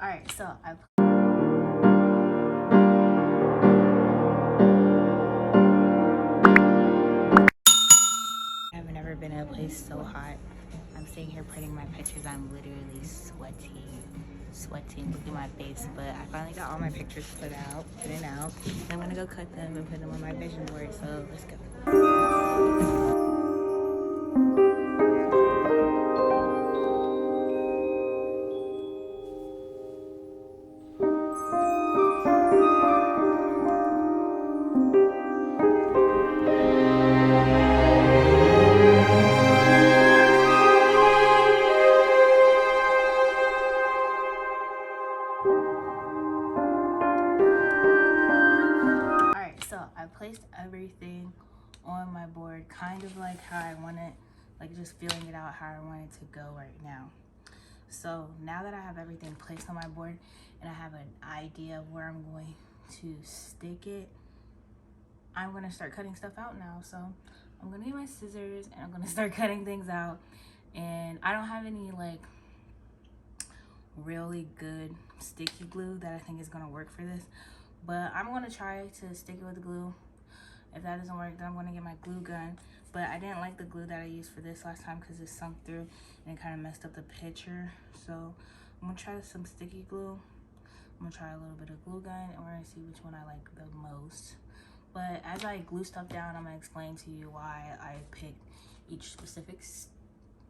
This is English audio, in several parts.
Alright, so I've never been in a place so hot. I'm sitting here printing my pictures. I'm literally sweating. Look at my face. But I finally got all my pictures put out. I'm gonna go cut them and put them on my vision board. So let's go. Alright, so I placed everything on my board kind of like how I want it, like just feeling it out how I want it to go right now. So now that I have everything placed on my board and I have an idea of where I'm going to stick it, I'm gonna start cutting stuff out now. So I'm gonna get my scissors and I'm gonna start cutting things out. And I don't have any like really good sticky glue that I think is gonna work for this, but I'm gonna try to stick it with the glue. If that doesn't work, then I'm gonna get my glue gun. But I didn't like the glue that I used for this last time because it sunk through and it kind of messed up the picture. So I'm gonna try some sticky glue. I'm gonna try a little bit of glue gun and we're gonna see which one I like the most. But as I glue stuff down, I'm gonna explain to you why I picked each specific,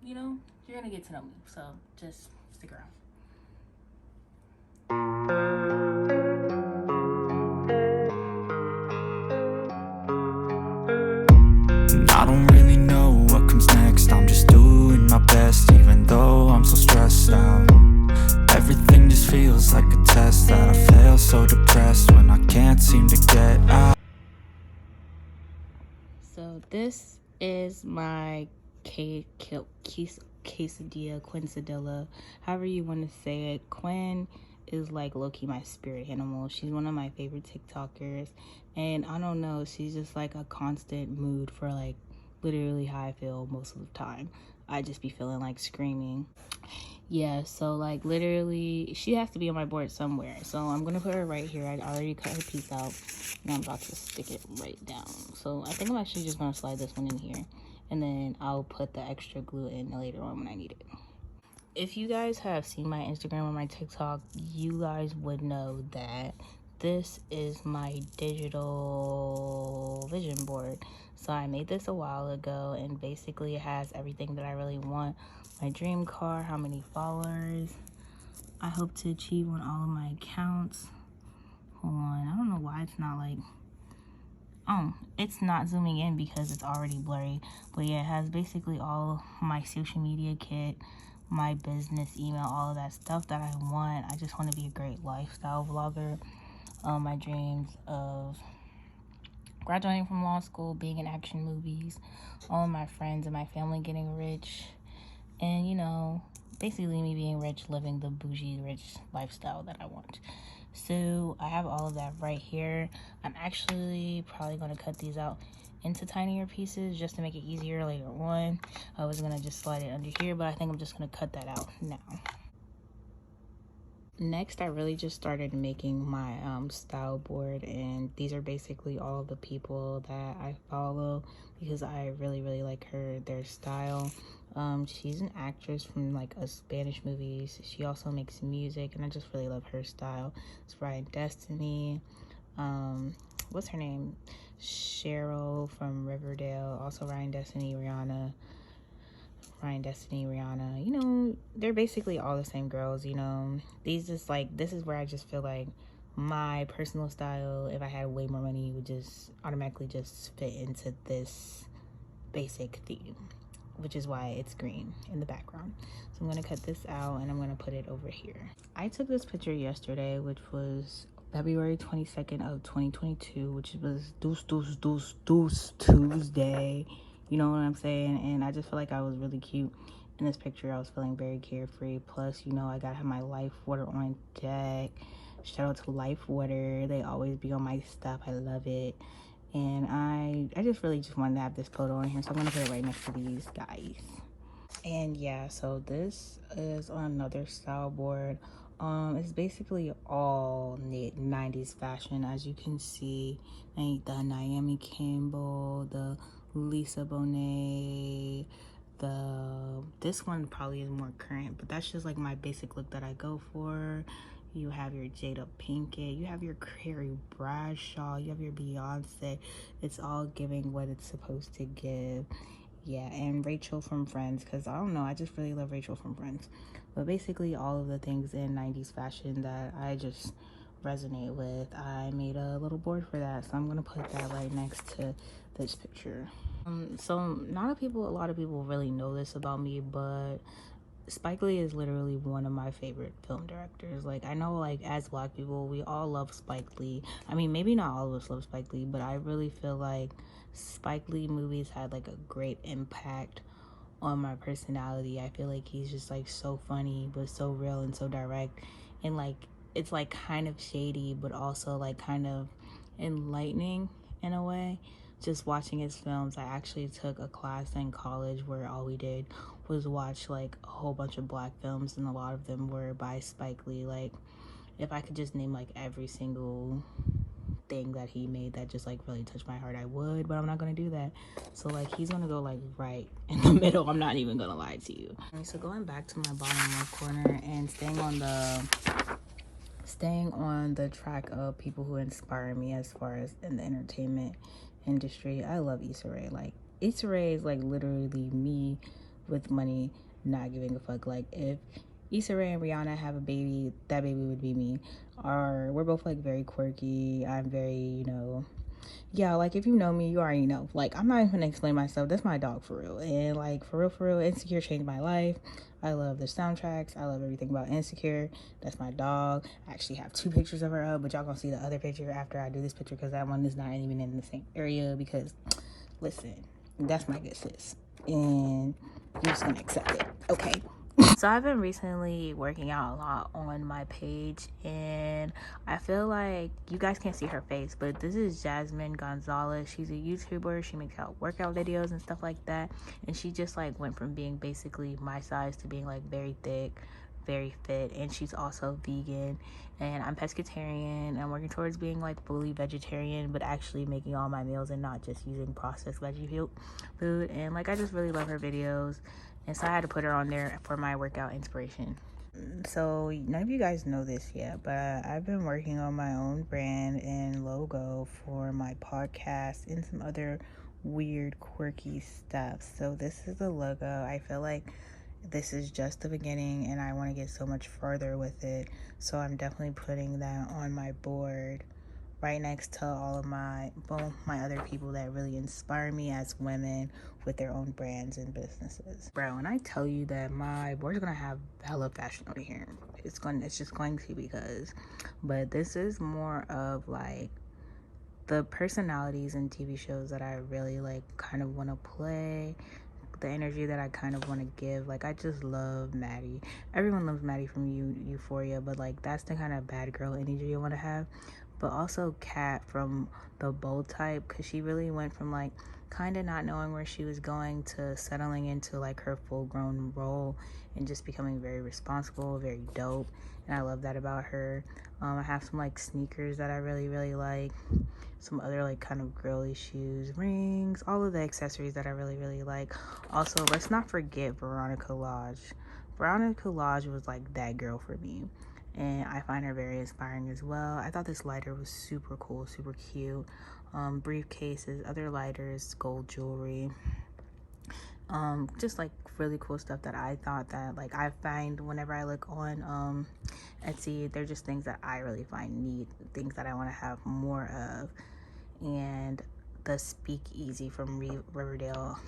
you know, you're gonna get to know me. So just stick around. I don't really know what comes next. I'm just doing my best, even though I'm so stressed out. Everything just feels like a test that I fail, so depressed when I can't seem to get out. So this is my quesadilla, quinceadilla, however you want to say it. Quinn is like low-key my spirit animal. She's one of my favorite TikTokers, and I don't know, she's just like a constant mood for like literally how I feel most of the time. I just be feeling like screaming. Yeah, so like literally she has to be on my board somewhere, so I'm gonna put her right here. I already cut her piece out and I'm about to stick it right down. So I think I'm actually just gonna slide this one in here and then I'll put the extra glue in later on when I need it. If you guys have seen my Instagram or my TikTok, you guys would know that this is my digital vision board. So I made this a while ago and basically it has everything that I really want. My dream car, how many followers I hope to achieve on all of my accounts. Hold on, I don't know why it's not like, oh, it's not zooming in because it's already blurry. But yeah, it has basically all my social media kit, my business email, all of that stuff that I want. I just want to be a great lifestyle vlogger. My dreams of graduating from law school, being in action movies, all of my friends and my family getting rich, and you know, basically me being rich, living the bougie rich lifestyle that I want. So I have all of that right here. I'm actually probably going to cut these out into tinier pieces just to make it easier later on. I was going to just slide it under here, but I think I'm just going to cut that out now. Next, I really just started making my style board, and these are basically all the people that I follow because I really like their style. She's an actress from like a Spanish movies. She also makes music and I just really love her style. It's Ryan Destiny. What's her name? Cheryl from Riverdale. Also Ryan Destiny, Rihanna, you know, they're basically all the same girls, you know. These just like, this is where I just feel like my personal style, if I had way more money, would just automatically just fit into this basic theme, which is why it's green in the background. So I'm gonna cut this out and I'm gonna put it over here. I took this picture yesterday, which was February 22nd of 2022, which was Deuce Tuesday. You know what I'm saying? And I just feel like I was really cute in this picture. I was feeling very carefree. Plus, you know, I gotta have my Life Water on deck. Shout out to Life Water. They always be on my stuff. I love it. And I just really just wanted to have this photo on here, so I'm gonna put it right next to these guys. And yeah, so this is another style board. It's basically all 90s fashion, as you can see. Like the Naomi Campbell, the Lisa Bonet, this one probably is more current, but that's just like my basic look that I go for. You have your Jada Pinkett, you have your Carrie Bradshaw, you have your Beyonce. It's all giving what it's supposed to give. Yeah, and Rachel from Friends, because I don't know, I just really love Rachel from Friends. But basically all of the things in 90s fashion that I just resonate with, I made a little board for that, so I'm gonna put that right next to this picture. So a lot of people really know this about me, but Spike Lee is literally one of my favorite film directors. Like, I know, like, as Black people, we all love Spike Lee. I mean, maybe not all of us love Spike Lee, but I really feel like Spike Lee movies had like a great impact on my personality. I feel like he's just like so funny, but so real and so direct, and like it's like kind of shady, but also like kind of enlightening in a way. Just watching his films, I actually took a class in college where all we did was watch like a whole bunch of Black films, and a lot of them were by Spike Lee. Like, if I could just name like every single thing that he made that just like really touched my heart, I would, but I'm not gonna do that. So like he's gonna go like right in the middle. I'm not even gonna lie to you. So going back to my bottom left corner and staying on the track of people who inspire me as far as in the entertainment industry, I love Issa Rae. Like, Issa Rae is like literally me with money, not giving a fuck. Like, if Issa Rae and Rihanna have a baby, that baby would be me. We're both like very quirky. I'm very, yeah, like if you know me, you already know. Like, I'm not even gonna explain myself. That's my dog for real. And like for real, Insecure changed my life. I love the soundtracks. I love everything about Insecure. That's my dog. I actually have 2 pictures of her up, but y'all gonna see the other picture after I do this picture, because that one is not even in the same area. Because listen, that's my good sis, and you're just gonna accept it, okay? So I've been recently working out a lot on my page, and I feel like you guys can't see her face, but this is Jasmine Gonzalez. She's a YouTuber. She makes out workout videos and stuff like that, and she just like went from being basically my size to being like very thick, very fit, and she's also vegan. And I'm pescatarian. I'm working towards being like fully vegetarian, but actually making all my meals and not just using processed veggie food. And like I just really love her videos, and so I had to put her on there for my workout inspiration. So none of you guys know this yet, but I've been working on my own brand and logo for my podcast and some other weird quirky stuff. So this is the logo. I feel like this is just the beginning, and I want to get so much further with it, so I'm definitely putting that on my board right next to all of my other people that really inspire me as women with their own brands and businesses. Bro, when I tell you that my board's gonna have hella fashion over here, it's just going to, because, but this is more of like the personalities and TV shows that I really like kind of want to play, the energy that I kind of want to give. Like, I just love Maddie. Everyone loves Maddie from Euphoria, but like that's the kind of bad girl energy you want to have. But also Kat from the Bold Type, because she really went from like kind of not knowing where she was going to settling into like her full-grown role and just becoming very responsible, very dope, and I love that about her. I have some like sneakers that I really like, some other like kind of girly shoes, rings, all of the accessories that I really like. Also, let's not forget Veronica Lodge. Veronica Lodge was like that girl for me, and I find her very inspiring as well. I thought this lighter was super cool, super cute. Briefcases, other lighters, gold jewelry, just like really cool stuff that I thought that like I find whenever I look on Etsy. They're just things that I really find neat, things that I want to have more of. And the Speakeasy from Riverdale.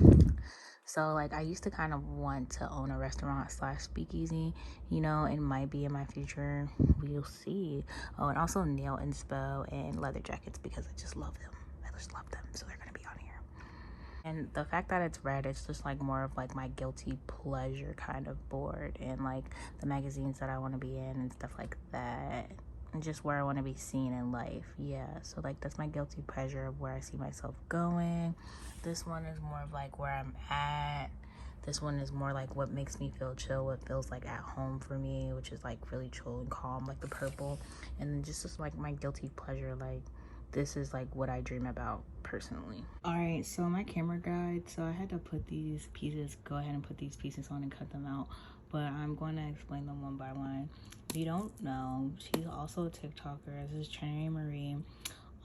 So like I used to kind of want to own a restaurant / speakeasy, it might be in my future. We'll see. Oh, and also nail inspo and leather jackets, because I just love them. I just love them. So they're gonna be on here. And the fact that it's red, it's just like more of like my guilty pleasure kind of board, and like the magazines that I want to be in and stuff like that, and just where I want to be seen in life. Yeah, so like that's my guilty pleasure of where I see myself going. This one is more of like where I'm at. This one is more like what makes me feel chill, what feels like at home for me, which is like really chill and calm, like the purple. And then just like my guilty pleasure, like this is like what I dream about personally. All right, so my camera guide, so I had to put these pieces, go ahead and put these pieces on and cut them out, but I'm going to explain them one by one. If you don't know, she's also a TikToker. This is Trinity Marie.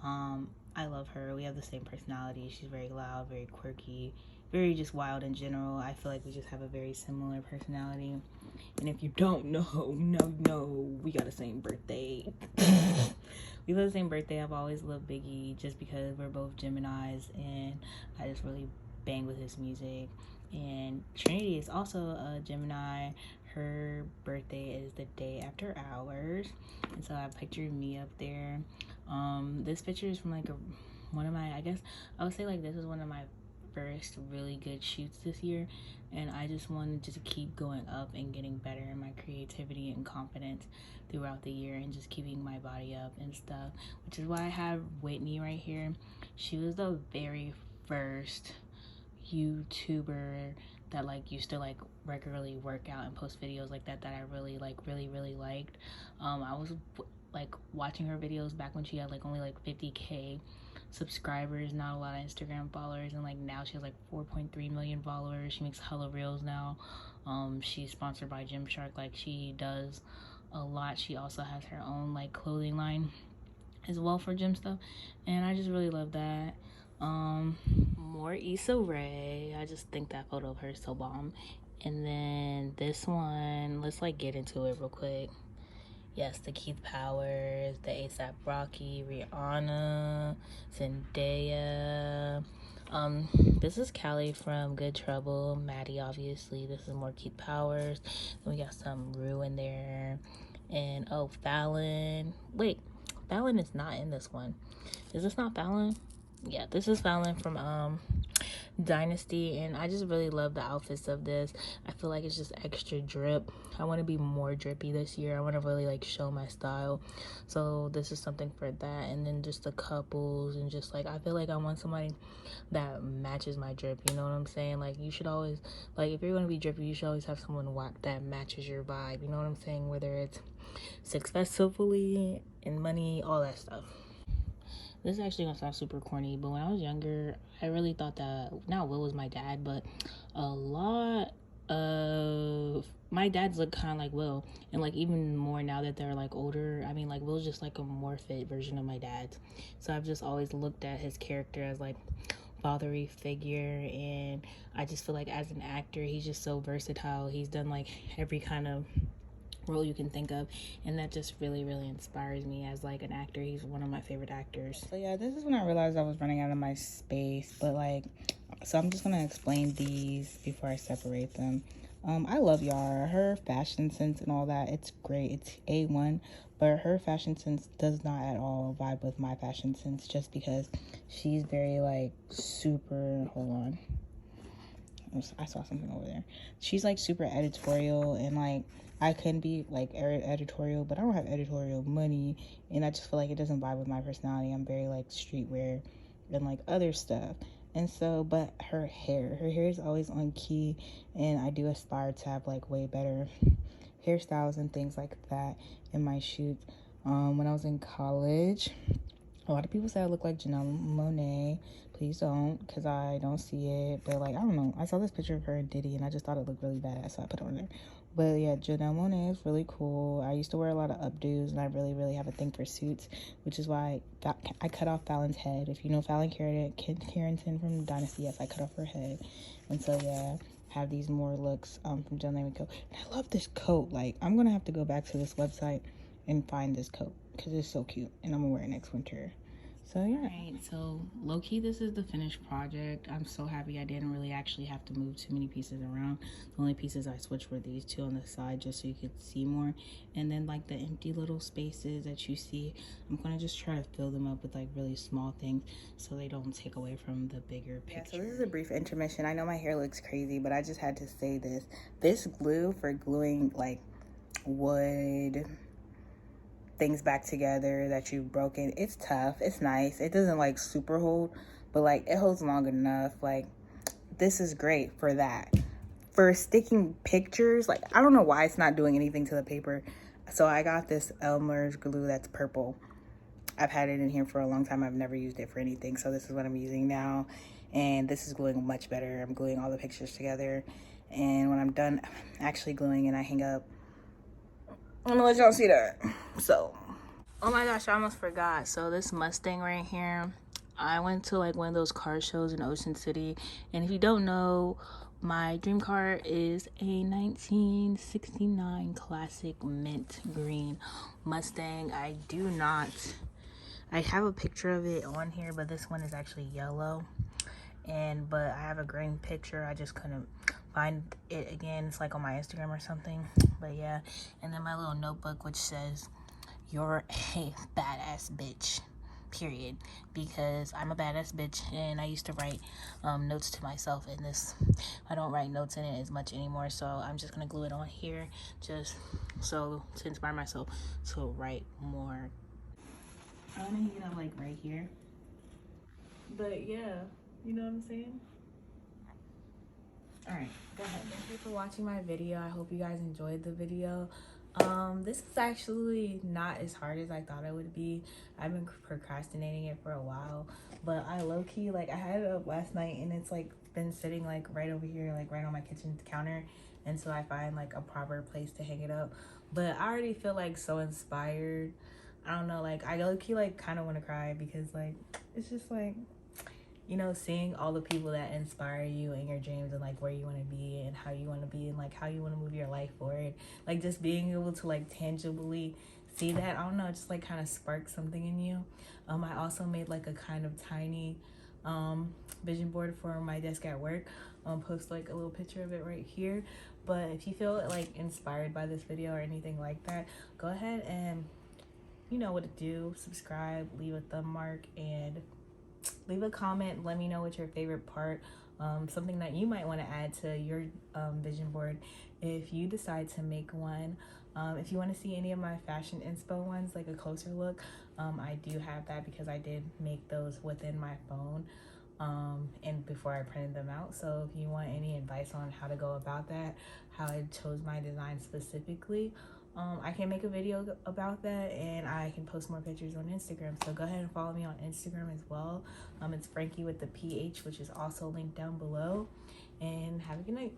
I love her. We have the same personality. She's very loud, very quirky, very just wild in general. I feel like we just have a very similar personality. And if you don't know, we got the same birthday. We love the same birthday. I've always loved Biggie just because we're both Geminis, and I just really bang with his music. And Trinity is also a Gemini. Her birthday is the day after ours, and so I pictured me up there. This picture is from like one of my, I guess I would say like this is one of my first really good shoots this year, and I just wanted to keep going up and getting better in my creativity and confidence throughout the year, and just keeping my body up and stuff, which is why I have Whitney right here. She was the very first YouTuber that like used to like regularly work out and post videos like that I really liked. I was like watching her videos back when she had like only like 50k subscribers, not a lot of Instagram followers, and like now she has like 4.3 million followers. She makes hella reels now. She's sponsored by Gymshark. Like she does a lot. She also has her own like clothing line as well for gym stuff, and I just really love that. More Issa Rae. I just think that photo of her is so bomb. And then this one, let's like get into it real quick. Yes, the Keith Powers, the A$AP Rocky, Rihanna, Zendaya. This is Callie from Good Trouble. Maddie, obviously. This is more Keith Powers. Then we got some Rue in there. And oh, Fallon. Wait, Fallon is not in this one. Is this not Fallon? Yeah, this is Fallon from Dynasty, and I just really love the outfits of this. I feel like it's just extra drip. I want to be more drippy this year. I want to really like show my style, so this is something for that. And then just the couples, and just like I feel like I want somebody that matches my drip, you know what I'm saying? Like you should always, like if you're going to be drippy, you should always have someone that matches your vibe, you know what I'm saying? Whether it's successfully and money, all that stuff. This is actually gonna sound super corny, but when I was younger, I really thought that, not Will was my dad, but a lot of my dads look kind of like Will, and like even more now that they're like older. I mean, like Will's just like a more fit version of my dad's, so I've just always looked at his character as like fatherly figure, and I just feel like as an actor, he's just so versatile. He's done like every kind of role you can think of, and that just really inspires me as like an actor. He's one of my favorite actors. So yeah, this is when I realized I was running out of my space, but like, so I'm just gonna explain these before I separate them. I love Yara. Her fashion sense and all that, it's great, it's A1, but her fashion sense does not at all vibe with my fashion sense, just because she's very like super, hold on, I saw something over there. She's like super editorial, and like I can be like editorial, but I don't have editorial money, and I just feel like it doesn't vibe with my personality. I'm very like streetwear and like other stuff. And so, but her hair is always on key, and I do aspire to have like way better hairstyles and things like that in my shoots. When I was in college, a lot of people say I look like Janelle Monáe. Please don't, because I don't see it. But like, I don't know, I saw this picture of her and Diddy, and I just thought it looked really bad, so I put it on there. But yeah, Janelle Monáe is really cool. I used to wear a lot of updos, and I really have a thing for suits, which is why I cut off Fallon's head. If you know Fallon Carrington from Dynasty, yes, I cut off her head. And so yeah, have these more looks from John Lamy Co. And I love this coat. Like, I'm gonna have to go back to this website and find this coat, because it's so cute, and I'm gonna wear it next winter. So yeah. Alright, so low-key this is the finished project. I'm so happy I didn't really actually have to move too many pieces around. The only pieces I switched were these two on the side, just so you could see more. And then like the empty little spaces that you see, I'm gonna just try to fill them up with like really small things, so they don't take away from the bigger picture. Yeah, so this is a brief intermission. I know my hair looks crazy, but I just had to say this. This glue for gluing like wood things back together that you've broken, it's tough, it's nice, it doesn't like super hold, but like it holds long enough. Like, this is great for that. for sticking pictures, like, I don't know why it's not doing anything to the paper. So I got this Elmer's glue that's purple. I've had it in here for a long time. I've never used it for anything. So this is what I'm using now. And this is gluing much better. I'm gluing all the pictures together. And when I'm done actually gluing and I hang up, I'm gonna let y'all see that. So, oh my gosh, I almost forgot. So this Mustang right here, I went to like one of those car shows in Ocean City. And if you don't know, my dream car is a 1969 classic mint green Mustang. I have a picture of it on here, but this one is actually yellow. But I have a green picture. I just couldn't find it again. It's like on my Instagram or something. But yeah, and then my little notebook, which says, "You're a badass bitch," period, because I'm a badass bitch. And I used to write notes to myself in this. I don't write notes in it as much anymore, so I'm just gonna glue it on here just so to inspire myself to write more. I'm gonna hang it up like right here. But yeah, you know what I'm saying? All right, go ahead. Thank you for watching my video. I hope you guys enjoyed the video. This is actually not as hard as I thought it would be. I've been procrastinating it for a while, but I low-key, like, I had it up last night and it's like been sitting like right over here, like right on my kitchen counter, until I find like a proper place to hang it up. But I already feel like so inspired. I don't know, like, I low-key like kind of want to cry, because like it's just like, you know, seeing all the people that inspire you in your dreams and like where you want to be and how you want to be and like how you want to move your life forward, like just being able to like tangibly see that, I don't know, just like kind of spark something in you. I also made like a kind of tiny vision board for my desk at work. Post like a little picture of it right here. But if you feel like inspired by this video or anything like that, go ahead and you know what to do. Subscribe, leave a thumb mark, and leave a comment. Let me know what's your favorite part, something that you might want to add to your vision board if you decide to make one. If you want to see any of my fashion inspo ones, like a closer look, I do have that, because I did make those within my phone and before I printed them out. So if you want any advice on how to go about that, how I chose my design specifically, I can make a video about that, and I can post more pictures on Instagram. So go ahead and follow me on Instagram as well. It's Frankie with the PH, which is also linked down below. And have a good night.